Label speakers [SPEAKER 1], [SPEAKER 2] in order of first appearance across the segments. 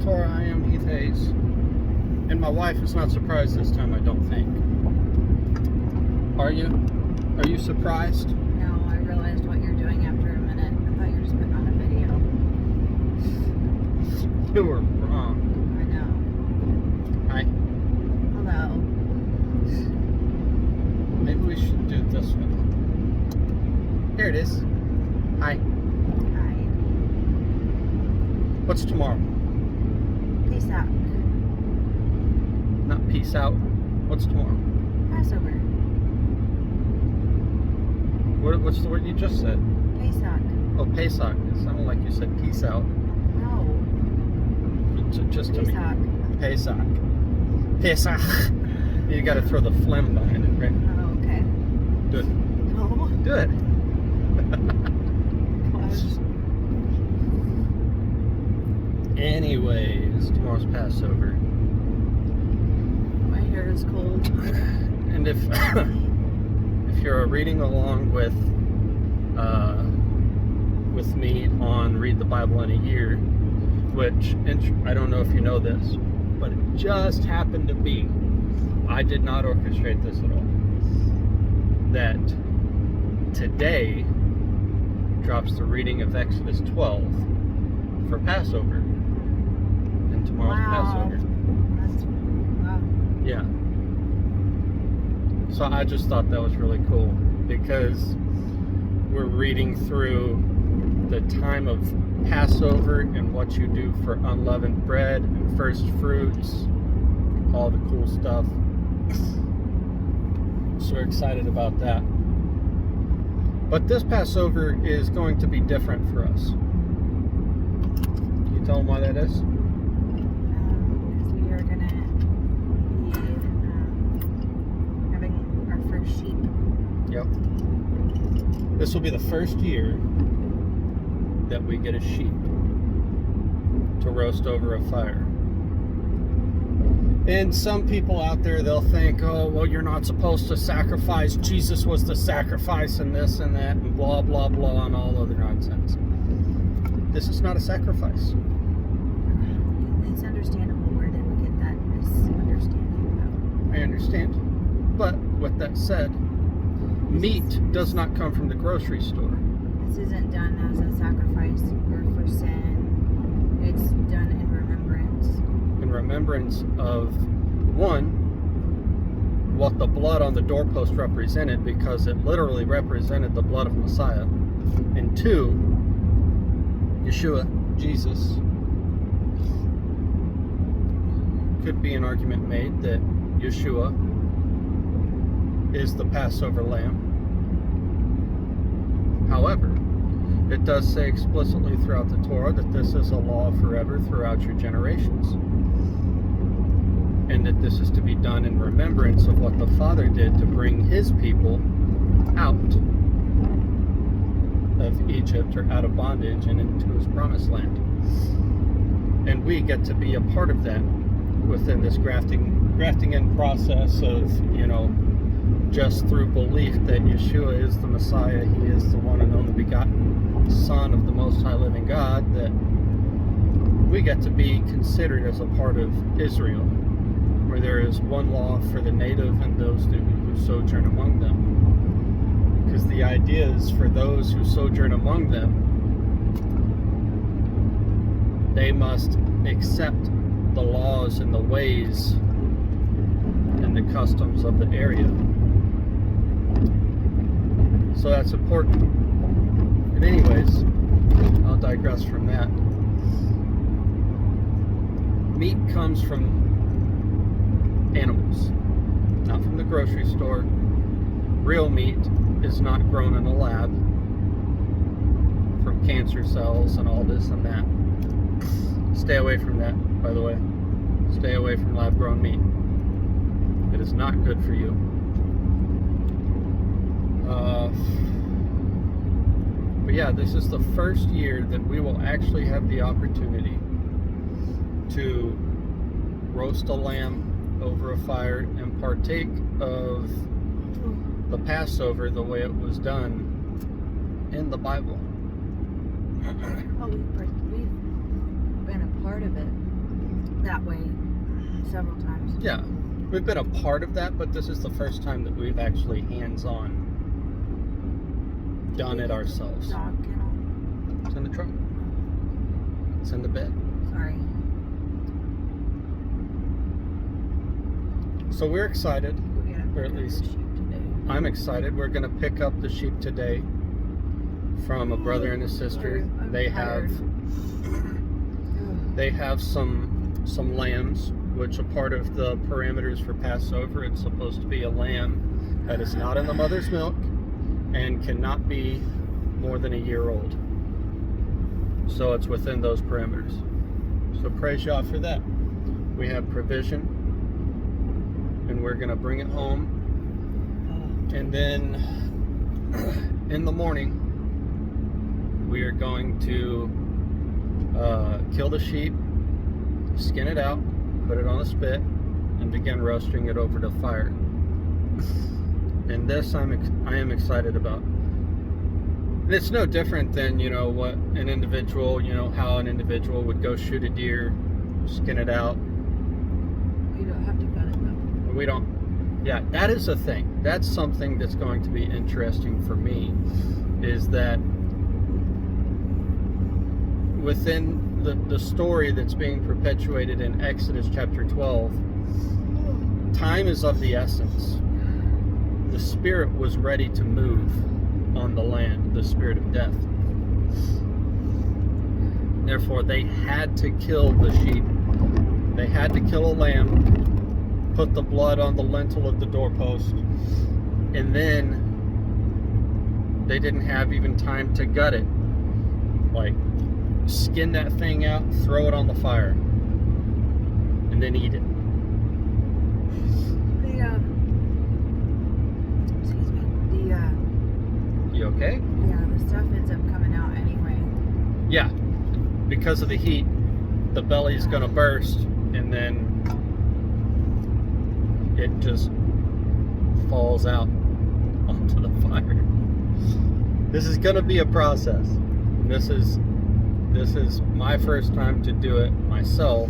[SPEAKER 1] Torah. I am Heath Hayes. And my wife is not surprised this time, I don't think. Are you? Are you surprised?
[SPEAKER 2] No, I realized what you're doing after a minute. I thought you were just putting on a video.
[SPEAKER 1] You were wrong.
[SPEAKER 2] I know.
[SPEAKER 1] Hi.
[SPEAKER 2] Hello.
[SPEAKER 1] Maybe we should do this one. Here it is. Hi.
[SPEAKER 2] Hi.
[SPEAKER 1] What's tomorrow?
[SPEAKER 2] Peace out.
[SPEAKER 1] Not peace out. What's tomorrow?
[SPEAKER 2] Passover.
[SPEAKER 1] What's the word you just said?
[SPEAKER 2] Pesach.
[SPEAKER 1] Oh, Pesach. It sounded like you said peace out.
[SPEAKER 2] No.
[SPEAKER 1] Just to me.
[SPEAKER 2] Pesach.
[SPEAKER 1] Pesach. Pesach. You got to throw the phlegm behind it, right?
[SPEAKER 2] Oh, okay.
[SPEAKER 1] Do it.
[SPEAKER 2] No.
[SPEAKER 1] Do it.
[SPEAKER 2] Gosh.
[SPEAKER 1] Anyways, tomorrow's Passover.
[SPEAKER 2] My hair is cold.
[SPEAKER 1] And if you're reading along with me on Read the Bible in a Year, which I don't know if you know this, but it just happened to be, I did not orchestrate this at all, that today drops the reading of Exodus 12 for Passover. And tomorrow's Passover.
[SPEAKER 2] That's wow.
[SPEAKER 1] Yeah. So I just thought that was really cool because we're reading through the time of Passover and what you do for unleavened bread and first fruits, all the cool stuff. So we're excited about that. But this Passover is going to be different for us. Can you tell them why that is?
[SPEAKER 2] Because we are going to be having our first sheep.
[SPEAKER 1] Yep. This will be the first year that we get a sheep to roast over a fire. And some people out there, they'll think, oh, well, you're not supposed to sacrifice. Jesus was the sacrifice and this and that and blah, blah, blah and all other nonsense. This is not a sacrifice.
[SPEAKER 2] It's understandable where they would get that misunderstanding, though.
[SPEAKER 1] I understand. But with that said, meat does not come from the grocery store.
[SPEAKER 2] This isn't done as a sacrifice or for sin. It's done in remembrance.
[SPEAKER 1] In remembrance of, one, what the blood on the doorpost represented, because it literally represented the blood of Messiah. And two, Yeshua, Jesus. Could be an argument made that Yeshua is the Passover lamb. However, it does say explicitly throughout the Torah that this is a law forever throughout your generations. And that this is to be done in remembrance of what the Father did to bring his people out of Egypt or out of bondage and into his promised land. And we get to be a part of that within this grafting in process of, just through belief that Yeshua is the Messiah, he is the one and only begotten Son of the Most High Living God, that we get to be considered as a part of Israel, where there is one law for the native and those who sojourn among them. Because the idea is for those who sojourn among them, they must accept the laws and the ways and the customs of the area. So that's important. But anyways, I'll digress from that. Meat comes from animals, not from the grocery store. Real meat is not grown in a lab from cancer cells and all this and that. Stay away from that, by the way. Stay away from lab-grown meat. It is not good for you. But yeah, this is the first year that we will actually have the opportunity to roast a lamb over a fire and partake of the Passover the way it was done in the Bible.
[SPEAKER 2] Oh, we've been a part of it. that way several times.
[SPEAKER 1] Yeah, we've been a part of that, but this is the first time that we've actually hands-on done it ourselves.
[SPEAKER 2] Dog kennel.
[SPEAKER 1] It's in the truck. It's in the bed.
[SPEAKER 2] Sorry.
[SPEAKER 1] So we're excited,
[SPEAKER 2] We gotta
[SPEAKER 1] or
[SPEAKER 2] pick
[SPEAKER 1] at
[SPEAKER 2] up
[SPEAKER 1] least
[SPEAKER 2] the sheep today.
[SPEAKER 1] I'm excited. We're going to pick up the sheep today from a brother and a sister.
[SPEAKER 2] I'm
[SPEAKER 1] They
[SPEAKER 2] tired.
[SPEAKER 1] have some lambs, which are part of the parameters for Passover. It's supposed to be a lamb that is not in the mother's milk and cannot be more than a year old. So it's within those parameters. So praise Yah for that. We have provision, and we're going to bring it home. And then in the morning, we are going to kill the sheep, skin it out, put it on a spit, and begin roasting it over the fire. And this I am excited about. And it's no different than, what an individual, how an individual would go shoot a deer, skin it out.
[SPEAKER 2] You don't have to cut it though.
[SPEAKER 1] We don't. Yeah, that is a thing. That's something that's going to be interesting for me, is that within the story that's being perpetuated in Exodus chapter 12, time is of the essence. The Spirit was ready to move on the land, the spirit of death. Therefore, they had to kill the sheep. They had to kill a lamb, put the blood on the lintel of the doorpost, and then they didn't have even time to gut it. Like, skin that thing out, throw it on the fire, and then eat it.
[SPEAKER 2] Excuse me.
[SPEAKER 1] You okay?
[SPEAKER 2] Yeah, the stuff ends up coming out anyway.
[SPEAKER 1] Yeah, because of the heat, the belly's gonna burst, and then it just falls out onto the fire. This is gonna be a process. This is my first time to do it myself,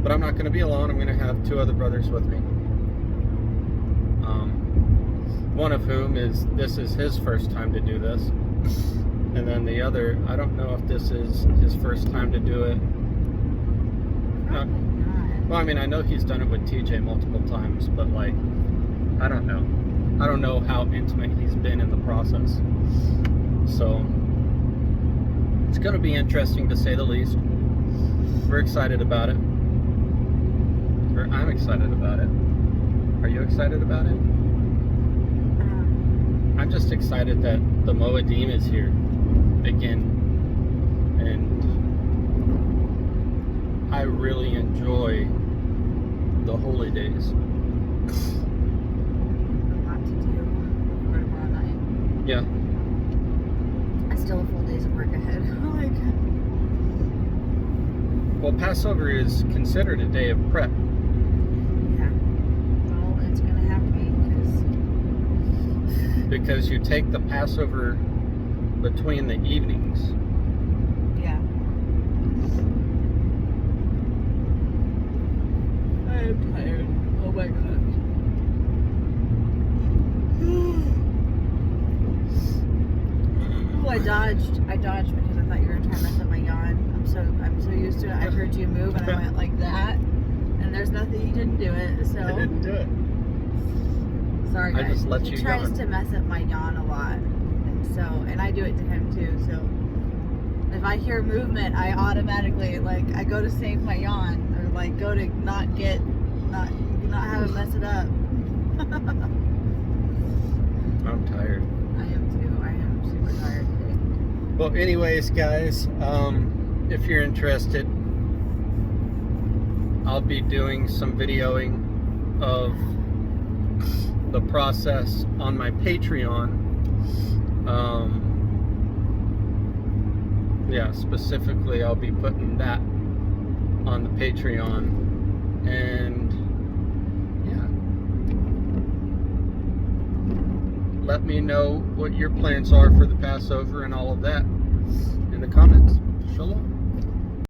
[SPEAKER 1] but I'm not gonna be alone. I'm gonna have two other brothers with me. One of whom this is his first time to do this, and then the other, I don't know if this is his first time to do it.
[SPEAKER 2] Probably not.
[SPEAKER 1] Well, I mean, I know he's done it with TJ multiple times, but like, I don't know. I don't know how intimate he's been in the process. So, it's going to be interesting to say the least. We're excited about it. Or I'm excited about it. Are you excited about it? I'm just excited that the Moedim is here again. And I really enjoy the holy days.
[SPEAKER 2] A lot to do before tomorrow night.
[SPEAKER 1] Yeah.
[SPEAKER 2] I still have full days of work ahead.
[SPEAKER 1] Well, Passover is considered a day of prep.
[SPEAKER 2] Yeah. Well, it's gonna have to be
[SPEAKER 1] Because you take the Passover between the evenings.
[SPEAKER 2] yeah. I am tired. Oh my god. Oh, I dodged because I thought you were trying to mess up my yawn. I'm so used to it. I heard you move and I went like that, and there's nothing. You didn't do it, so.
[SPEAKER 1] I didn't do it.
[SPEAKER 2] Sorry, guys.
[SPEAKER 1] I just let you
[SPEAKER 2] He tries
[SPEAKER 1] yawn.
[SPEAKER 2] to mess up my yawn a lot, and I do it to him too. So if I hear movement, I automatically I go to save my yawn, or go to not have him mess it up.
[SPEAKER 1] I'm tired.
[SPEAKER 2] I am too. I am super tired today.
[SPEAKER 1] Well, anyways, guys, if you're interested, I'll be doing some videoing of the process on my Patreon. Yeah, specifically, I'll be putting that on the Patreon, and yeah, let me know what your plans are for the Passover and all of that.